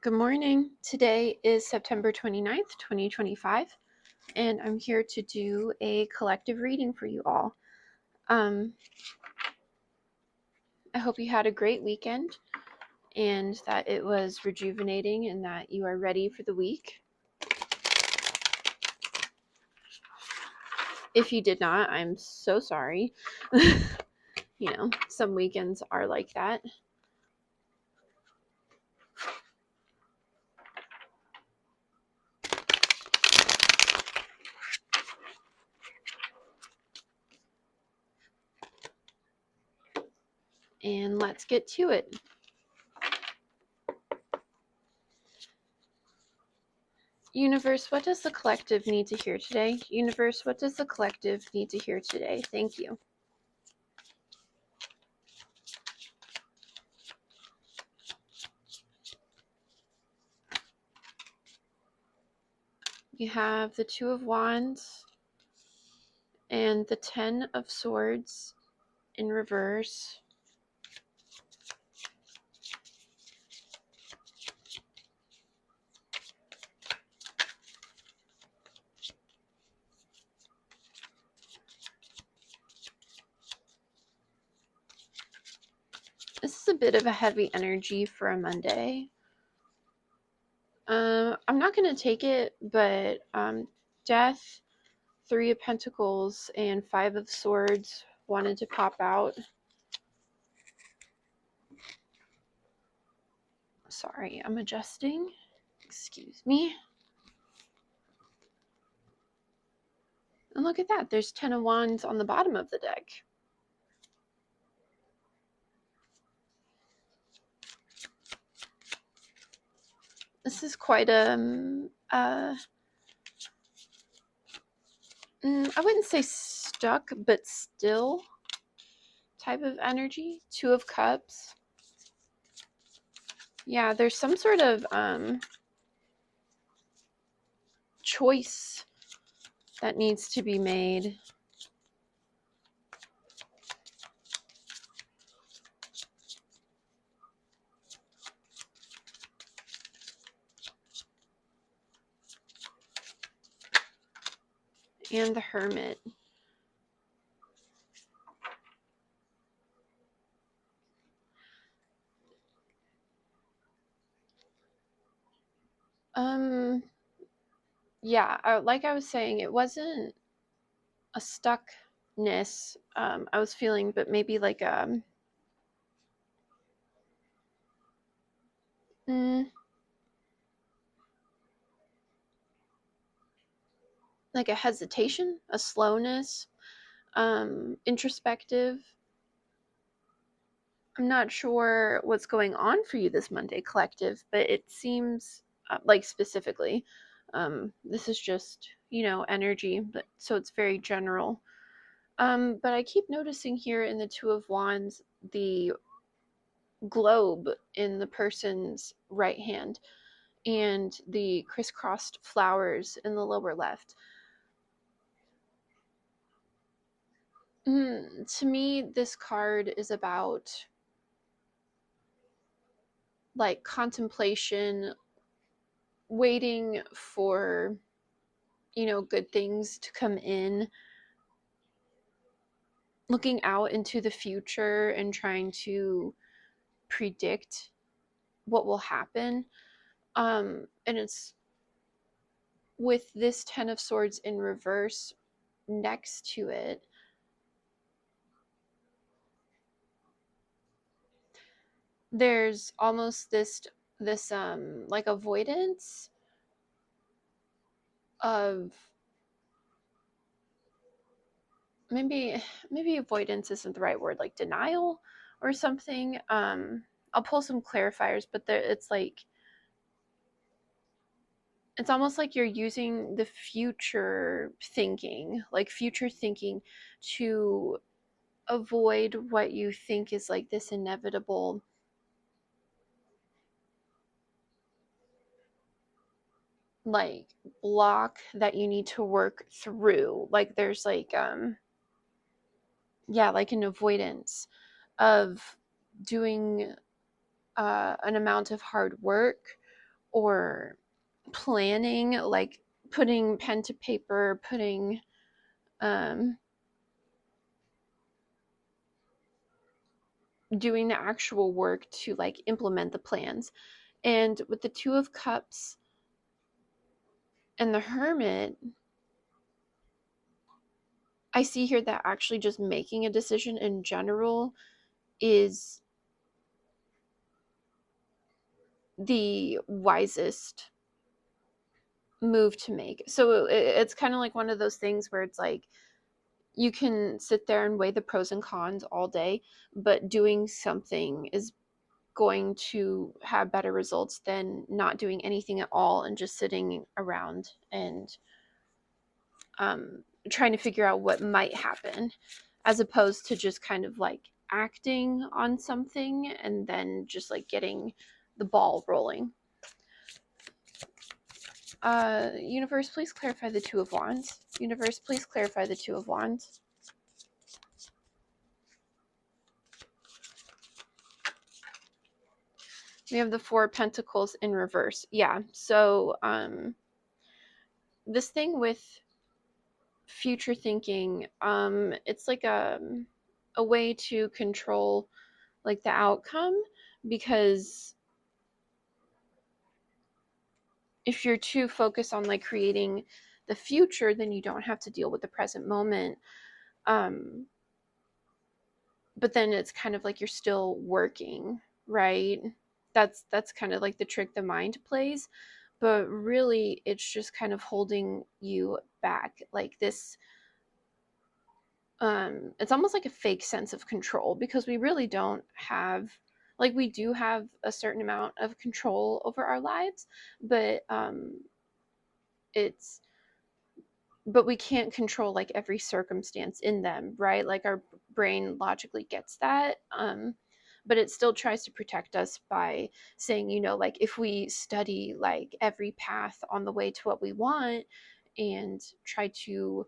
Good morning. Today is September 29th, 2025, and I'm here to do a collective reading for you all. I hope you had a great weekend and that it was rejuvenating and that you are ready for the week. If you did not, I'm so sorry. Some weekends are like that. And let's get to it. Universe, what does the collective need to hear today? Universe, what does the collective need to hear today? Thank you. You have the Two of Wands and the 10 of Swords in reverse. This is a bit of a heavy energy for a Monday. I'm not going to take it, but Death, Three of Pentacles, and Five of Swords wanted to pop out. Sorry, I'm adjusting. Excuse me. And look at that. There's 10 of Wands on the bottom of the deck. This is quite I wouldn't say stuck, but still type of energy. Two of Cups. Yeah, there's some sort of choice that needs to be made. And the Hermit. Yeah, like I was saying, it wasn't a stuckness I was feeling, but maybe like like a hesitation, a slowness, introspective. I'm not sure what's going on for you this Monday, collective, but it seems like specifically, this is just, energy, but so it's very general. But I keep noticing here in the Two of Wands, the globe in the person's right hand and the crisscrossed flowers in the lower left. To me, this card is about like contemplation, waiting for, good things to come in, looking out into the future and trying to predict what will happen. And it's with this 10 of Swords in reverse next to it. There's almost this like avoidance of, maybe avoidance isn't the right word, like denial or something. I'll pull some clarifiers, but it's like, it's almost like you're using the future thinking to avoid what you think is like this inevitable like block that you need to work through. Like there's like like an avoidance of doing an amount of hard work or planning, like putting pen to paper, putting um, doing the actual work to like implement the plans. And with the Two of Cups and the Hermit, I see here that actually just making a decision in general is the wisest move to make. So it's kind of like one of those things where it's like you can sit there and weigh the pros and cons all day, but doing something is going to have better results than not doing anything at all and just sitting around and trying to figure out what might happen, as opposed to just kind of like acting on something and then just like getting the ball rolling. Universe, please clarify the Two of Wands. Universe, please clarify the Two of Wands. We have the Four of Pentacles in reverse. Yeah, so this thing with future thinking, it's like a way to control like the outcome, because if you're too focused on like creating the future, then you don't have to deal with the present moment. um but then it's kind of like you're still working, right? That's kind of like the trick the mind plays, but really it's just kind of holding you back, like this. It's almost like a fake sense of control, because we really don't have, like, we do have a certain amount of control over our lives, but it's but we can't control like every circumstance in them, right? Like our brain logically gets that, but it still tries to protect us by saying, like, if we study like every path on the way to what we want and try to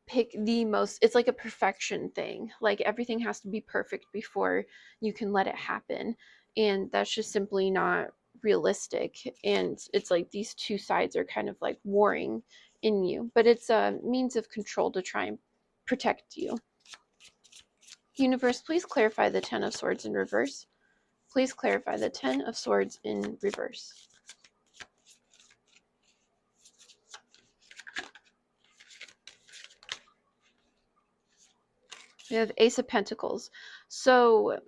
pick the most, it's like a perfection thing, like everything has to be perfect before you can let it happen, and that's just simply not realistic. And it's like these two sides are kind of like warring in you, but it's a means of control to try and protect you. Universe, please clarify the Ten of Swords in reverse. Please clarify the Ten of Swords in reverse. We have Ace of Pentacles. So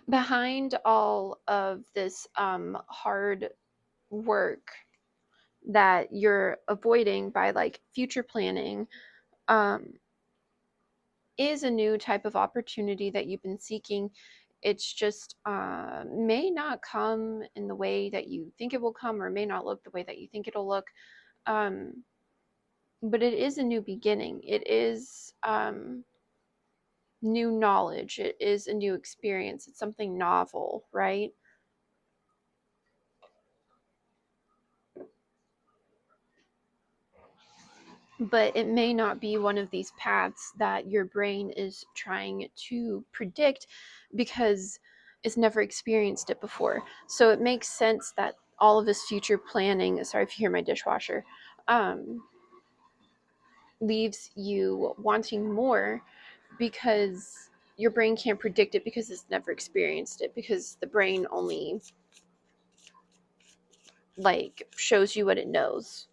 behind all of this hard work that you're avoiding by like future planning, um, is a new type of opportunity that you've been seeking. It's just may not come in the way that you think it will come, or may not look the way that you think it'll look. Um, but it is a new beginning. It is new knowledge. It is a new experience. It's something novel, right? But it may not be one of these paths that your brain is trying to predict, because it's never experienced it before. So it makes sense that all of this future planning, sorry if you hear my dishwasher, um, leaves you wanting more, because your brain can't predict it because it's never experienced it, because the brain only like shows you what it knows.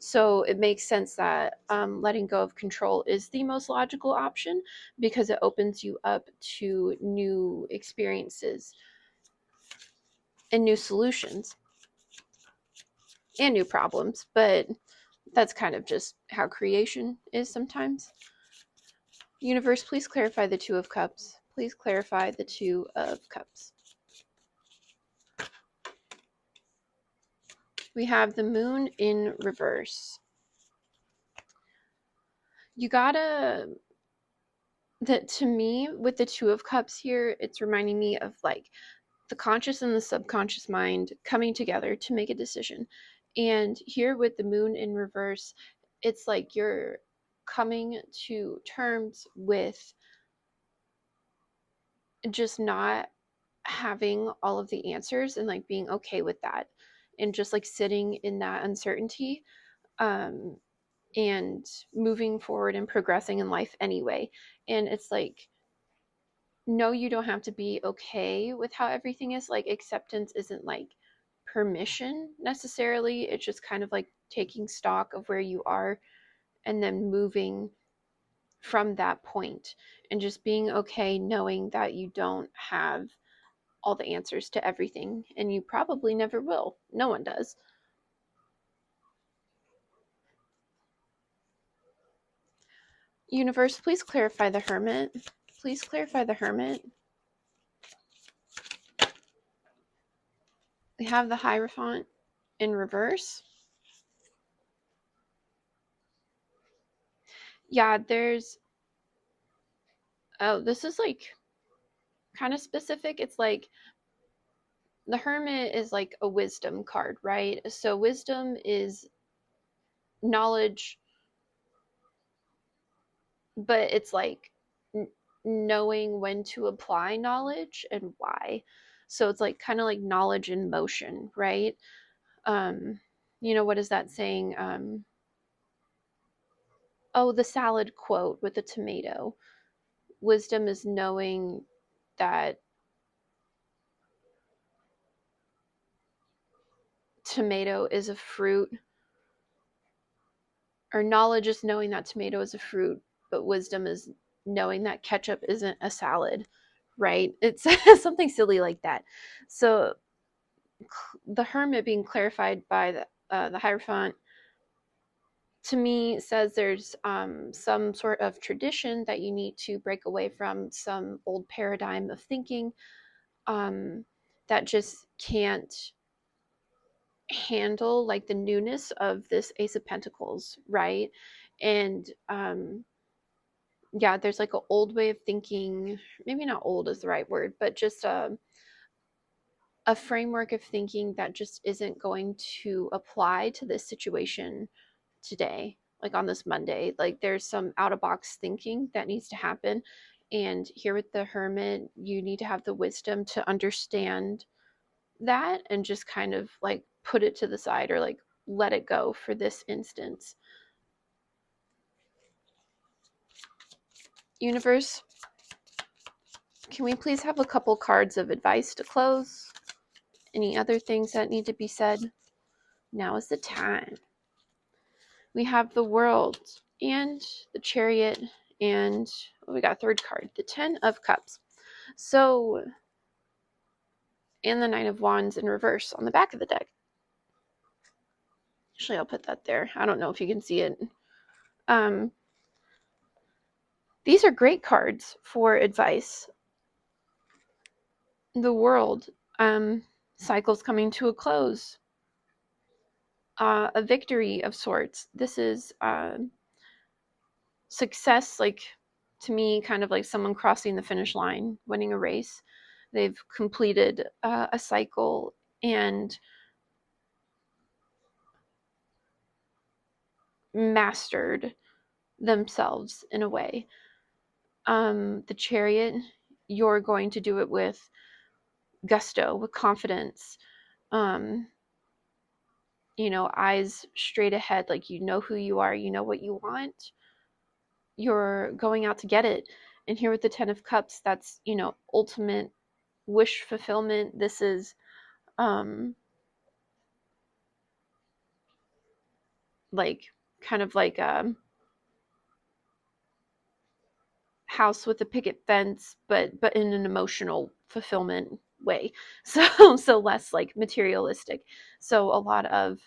So it makes sense that letting go of control is the most logical option, because it opens you up to new experiences and new solutions and new problems. But that's kind of just how creation is sometimes. Universe, please clarify the Two of Cups. Please clarify the Two of Cups. We have the Moon in reverse. You gotta, that to me with the Two of Cups here, it's reminding me of like the conscious and the subconscious mind coming together to make a decision. And here with the Moon in reverse, it's like you're coming to terms with just not having all of the answers and like being okay with that and just like sitting in that uncertainty, um and moving forward and progressing in life anyway. And it's like, no, you don't have to be okay with how everything is. Like, acceptance isn't like permission necessarily. It's just kind of like taking stock of where you are and then moving from that point and just being okay knowing that you don't have all the answers to everything and you probably never will. No one does. Universe, please clarify the Hermit. Please clarify the Hermit. We have the Hierophant in reverse. Yeah, there's, oh, this is like kind of specific. It's like the Hermit is like a wisdom card, right? So wisdom is knowledge, but it's like knowing when to apply knowledge and why. So it's like kind of like knowledge in motion, right? Um, what is that saying? Oh, the salad quote with the tomato. Wisdom is knowing that tomato is a fruit, or knowledge is knowing that tomato is a fruit, but wisdom is knowing that ketchup isn't a salad, right? It's something silly like that. So the Hermit being clarified by the Hierophant, to me, says there's some sort of tradition that you need to break away from, some old paradigm of thinking, that just can't handle like the newness of this Ace of Pentacles, right? And yeah, there's like an old way of thinking, maybe not old is the right word, but just a framework of thinking that just isn't going to apply to this situation today, like on this Monday. Like, there's some out of box thinking that needs to happen. And here with the Hermit, you need to have the wisdom to understand that and just kind of like put it to the side or like let it go for this instance. Universe, can we please have a couple cards of advice to close? Any other things that need to be said? Now is the time. We have the World and the Chariot, and we got a third card, the 10 of Cups. So, and the 9 of Wands in reverse on the back of the deck. Actually, I'll put that there. I don't know if you can see it. These are great cards for advice. The World, cycle's coming to a close. A victory of sorts. This is success, like, to me, kind of like someone crossing the finish line, winning a race. They've completed a cycle and mastered themselves in a way. The Chariot, you're going to do it with gusto, with confidence, eyes straight ahead, like you know who you are, you know what you want, you're going out to get it. And here with the 10 of Cups, that's, ultimate wish fulfillment. This is like kind of like a house with a picket fence, but in an emotional fulfillment way. So less like materialistic. So a lot of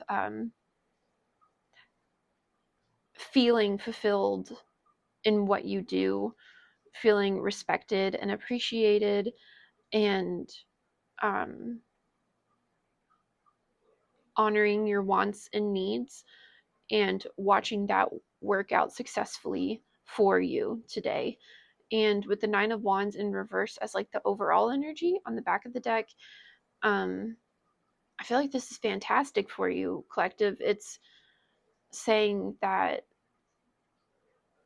feeling fulfilled in what you do, feeling respected and appreciated, and honoring your wants and needs, and watching that work out successfully for you today. And with the 9 of Wands in reverse as like the overall energy on the back of the deck, I feel like this is fantastic for you, collective. It's saying that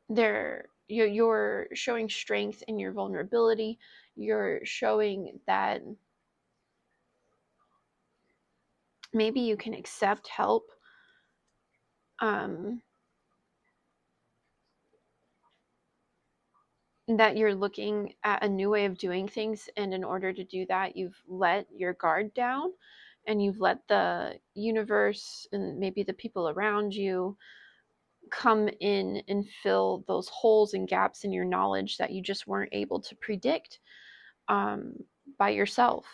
you're showing strength in your vulnerability. You're showing that maybe you can accept help. um, that you're looking at a new way of doing things, and in order to do that, you've let your guard down, and you've let the universe and maybe the people around you come in and fill those holes and gaps in your knowledge that you just weren't able to predict um, by yourself.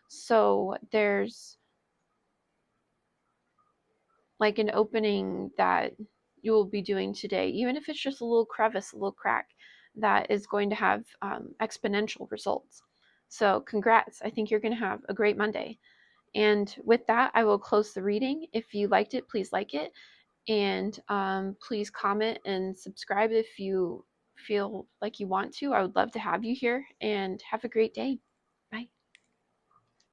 So there's like an opening that you will be doing today, even if it's just a little crevice, a little crack, that is going to have exponential results. So, congrats. I think you're going to have a great Monday. And with that, I will close the reading. If you liked it, please like it. And please comment and subscribe if you feel like you want to. I would love to have you here, and have a great day.